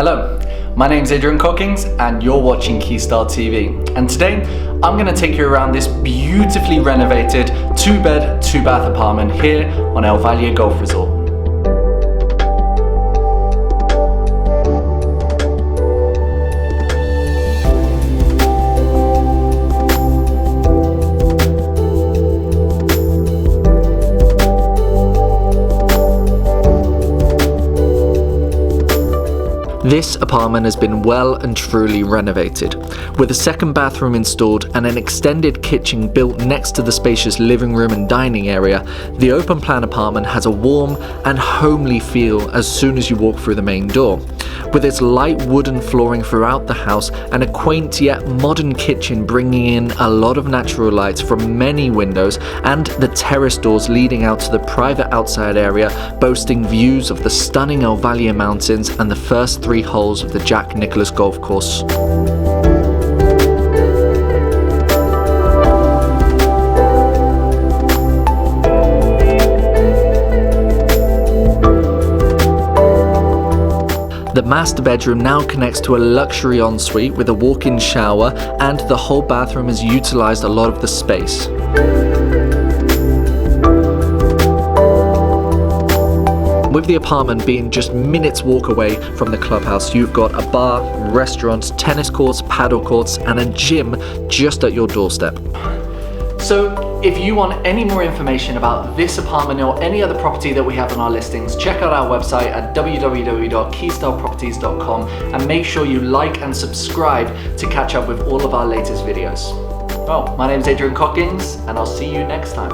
Hello, my name's Adrian Cockings and you're watching Keystyle TV. And today I'm going to take you around this beautifully renovated 2-bed, 2-bath apartment here on El Valle Golf Resort. This apartment has been well and truly renovated, with a second bathroom installed and an extended kitchen built next to the spacious living room and dining area. The open plan apartment has a warm and homely feel as soon as you walk through the main door. With its light wooden flooring throughout the house and a quaint yet modern kitchen bringing in a lot of natural lights from many windows, and the terrace doors leading out to the private outside area boasting views of the stunning El Valle Mountains and the first 3 holes of the Jack Nicklaus Golf Course. The master bedroom now connects to a luxury ensuite with a walk-in shower, and the whole bathroom has utilized a lot of the space. With the apartment being just minutes walk away from the clubhouse, you've got a bar, restaurants, tennis courts, paddle courts, and a gym just at your doorstep. So if you want any more information about this apartment or any other property that we have on our listings, check out our website at www.keystyleproperties.com and make sure you like and subscribe to catch up with all of our latest videos. Well, my name is Adrian Cockings and I'll see you next time.